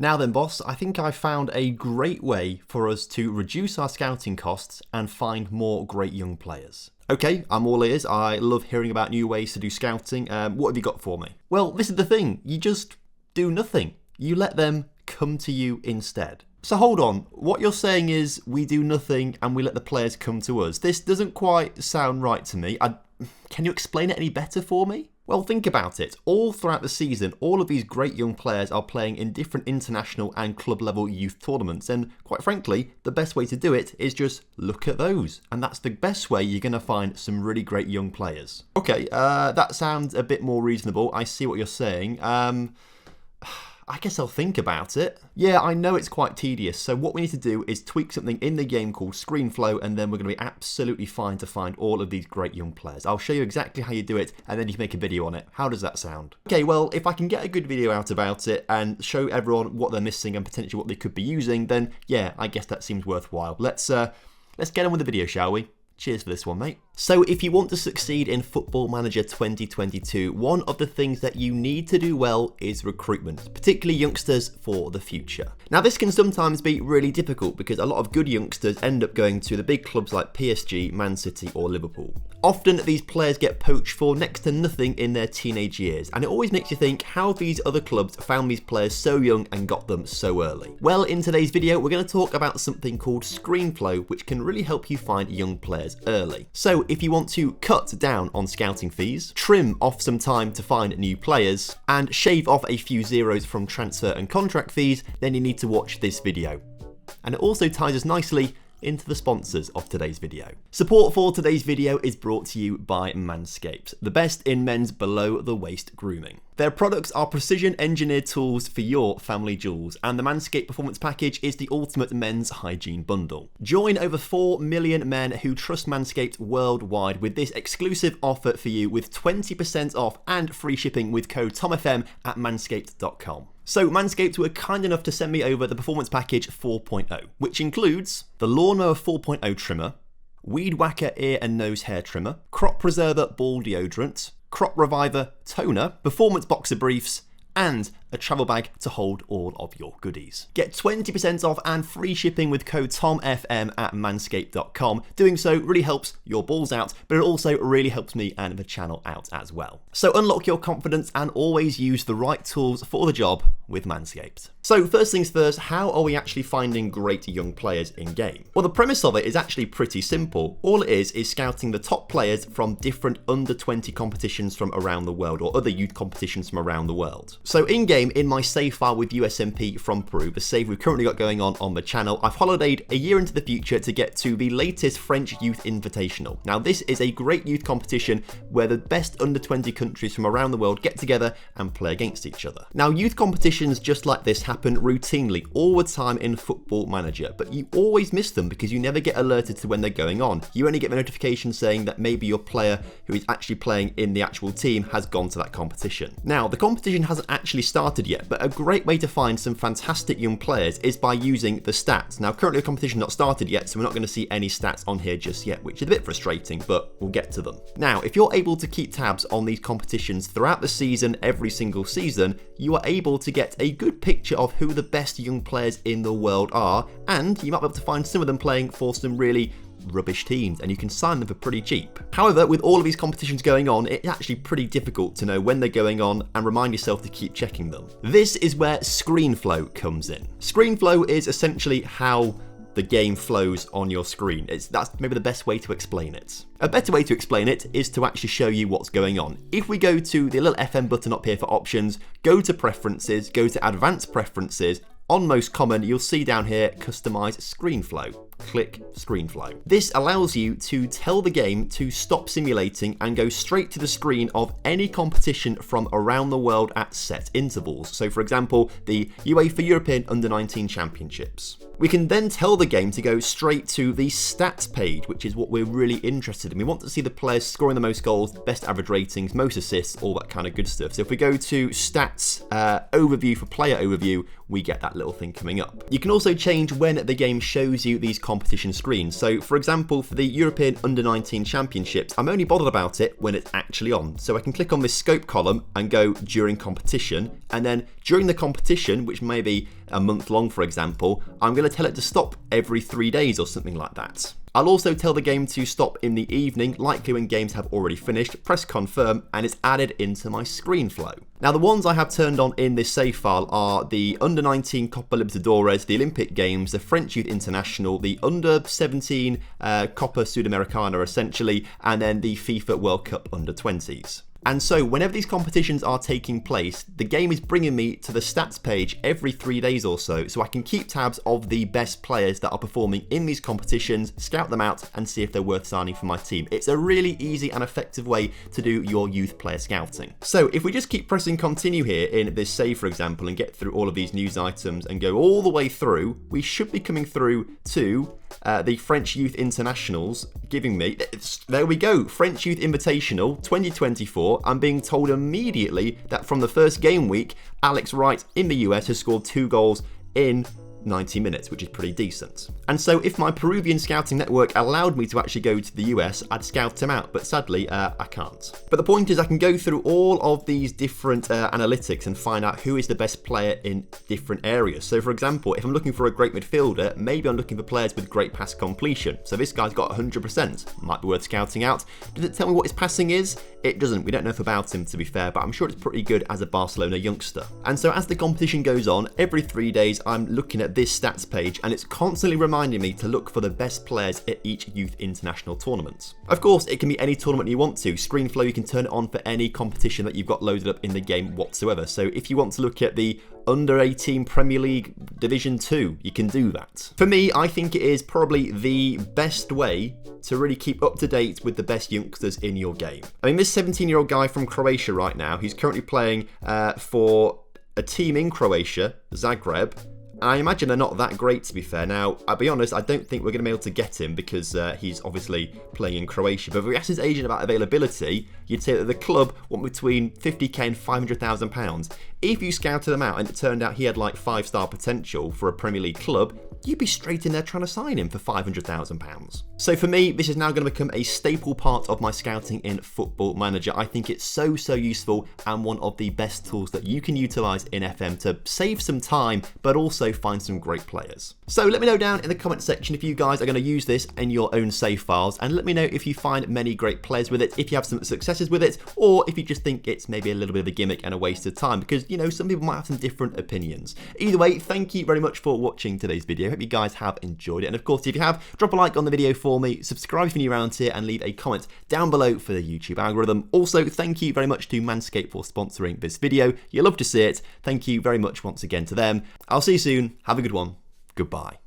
Now then, boss, I think I found a great way for us to reduce our scouting costs and find more great young players. Okay, I'm all ears. I love hearing about new ways to do scouting. What have you got for me? Well, this is the thing. You just do nothing. You let them come to you instead. So hold on, what you're saying is we do nothing and we let the players come to us. This doesn't quite sound right to me. Can you explain it any better for me? Well, think about it. All throughout the season, all of these great young players are playing in different international and club level youth tournaments. And quite frankly, the best way to do it is just look at those. And that's the best way you're going to find some really great young players. Okay, that sounds a bit more reasonable. I see what you're saying. I guess I'll think about it. Yeah, I know it's quite tedious, so what we need to do is tweak something in the game called Screenflow, and then we're going to be absolutely fine to find all of these great young players. I'll show you exactly how you do it, and then you can make a video on it. How does that sound? Okay, well, if I can get a good video out about it and show everyone what they're missing and potentially what they could be using, then yeah, I guess that seems worthwhile. Let's get on with the video, shall we? Cheers for this one, mate. So if you want to succeed in Football Manager 2022, one of the things that you need to do well is recruitment, particularly youngsters for the future. Now this can sometimes be really difficult because a lot of good youngsters end up going to the big clubs like PSG, Man City or Liverpool. Often these players get poached for next to nothing in their teenage years, and it always makes you think how these other clubs found these players so young and got them so early. Well, in today's video we're going to talk about something called Screenflow, which can really help you find young players early. So if you want to cut down on scouting fees, trim off some time to find new players, and shave off a few zeros from transfer and contract fees, then you need to watch this video. And it also ties us nicely into the sponsors of today's video. Support for today's video is brought to you by Manscaped, the best in men's below the waist grooming. Their products are precision engineered tools for your family jewels, and the Manscaped Performance Package is the ultimate men's hygiene bundle. Join over 4 million men who trust Manscaped worldwide with this exclusive offer for you with 20% off and free shipping with code TomFM at manscaped.com. So Manscaped were kind enough to send me over the Performance Package 4.0, which includes the Lawnmower 4.0 trimmer, Weed Whacker ear and nose hair trimmer, Crop Preserver ball deodorant, Crop Reviver toner, Performance boxer briefs, and a travel bag to hold all of your goodies. Get 20% off and free shipping with code TomFM at manscaped.com. Doing so really helps your balls out, but it also really helps me and the channel out as well. So unlock your confidence and always use the right tools for the job with Manscaped. So first things first, how are we actually finding great young players in game? Well, the premise of it is actually pretty simple. All it is scouting the top players from different under 20 competitions from around the world, or other youth competitions from around the world. So in game, in my save file with USMP from Peru, the save we've currently got going on the channel, I've holidayed a year into the future to get to the latest French Youth Invitational. Now this is a great youth competition where the best under 20 countries from around the world get together and play against each other. Now youth competitions just like this happen routinely all the time in Football Manager, but you always miss them because you never get alerted to when they're going on. You only get the notification saying that maybe your player who is actually playing in the actual team has gone to that competition. Now the competition hasn't actually started yet, but a great way to find some fantastic young players is by using the stats. Now currently the competition not started yet, so we're not going to see any stats on here just yet, which is a bit frustrating, but we'll get to them. Now if you're able to keep tabs on these competitions throughout the season, every single season, you are able to get a good picture of who the best young players in the world are, and you might be able to find some of them playing for some really rubbish teams, and you can sign them for pretty cheap. However, with all of these competitions going on, it's actually pretty difficult to know when they're going on and remind yourself to keep checking them. This is where Screenflow comes in. Screenflow is essentially how the game flows on your screen. That's maybe the best way to explain it. A better way to explain it is to actually show you what's going on. If we go to the little FM button up here for options, go to preferences, go to advanced preferences, on most common, you'll see down here, customize Screenflow. Click Screenflow. This allows you to tell the game to stop simulating and go straight to the screen of any competition from around the world at set intervals. So for example, the UEFA European Under-19 Championships. We can then tell the game to go straight to the stats page, which is what we're really interested in. We want to see the players scoring the most goals, best average ratings, most assists, all that kind of good stuff. So if we go to stats overview for player overview, we get that little thing coming up. You can also change when the game shows you these competition screens. So for example, for the European Under-19 Championships, I'm only bothered about it when it's actually on. So I can click on this scope column and go during competition, and then during the competition, which may be a month long for example, I'm going to tell it to stop every 3 days or something like that. I'll also tell the game to stop in the evening, likely when games have already finished, press confirm, and it's added into my Screenflow. Now the ones I have turned on in this save file are the Under-19 Copa Libertadores, the Olympic Games, the French Youth International, the Under-17 Copa Sudamericana essentially, and then the FIFA World Cup Under-20s. And so whenever these competitions are taking place, the game is bringing me to the stats page every 3 days or so I can keep tabs of the best players that are performing in these competitions, scout them out, and see if they're worth signing for my team. It's a really easy and effective way to do your youth player scouting. So if we just keep pressing continue here in this save, for example, and get through all of these news items and go all the way through, we should be coming through to the French Youth Internationals, giving me, there we go, French Youth Invitational 2024. I'm being told immediately that from the first game week, Alex Wright in the US has scored 2 goals in 90 minutes, which is pretty decent. And so if my Peruvian scouting network allowed me to actually go to the US, I'd scout him out, but sadly I can't. But the point is I can go through all of these different analytics and find out who is the best player in different areas. So for example, if I'm looking for a great midfielder, maybe I'm looking for players with great pass completion. So this guy's got 100%, might be worth scouting out. Does it tell me what his passing is? It doesn't, we don't know enough about him to be fair, but I'm sure it's pretty good as a Barcelona youngster. And so as the competition goes on, every 3 days I'm looking at this stats page, and it's constantly reminding me to look for the best players at each youth international tournament. Of course, it can be any tournament you want to. Screenflow, you can turn it on for any competition that you've got loaded up in the game whatsoever. So if you want to look at the Under-18 Premier League Division 2, you can do that. For me, I think it is probably the best way to really keep up to date with the best youngsters in your game. I mean, this 17-year-old guy from Croatia right now, he's currently playing for a team in Croatia, Zagreb. I imagine they're not that great, to be fair. Now, I'll be honest, I don't think we're going to be able to get him because he's obviously playing in Croatia. But if we asked his agent about availability, you'd say that the club want between 50k and £500,000. If you scouted him out and it turned out he had like 5-star potential for a Premier League club, you'd be straight in there trying to sign him for £500,000. So for me, this is now going to become a staple part of my scouting in Football Manager. I think it's so useful and one of the best tools that you can utilise in FM to save some time, but also find some great players. So let me know down in the comment section if you guys are going to use this in your own save files, and let me know if you find many great players with it, if you have some successes with it, or if you just think it's maybe a little bit of a gimmick and a waste of time, because, you know, some people might have some different opinions. Either way, thank you very much for watching today's video. Hope you guys have enjoyed it, and of course, if you have, drop a like on the video for me, subscribe if you're new around here, and leave a comment down below for the YouTube algorithm. Also, thank you very much to Manscaped for sponsoring this video. You'll love to see it. Thank you very much once again to them. I'll see you soon. Have a good one. Goodbye.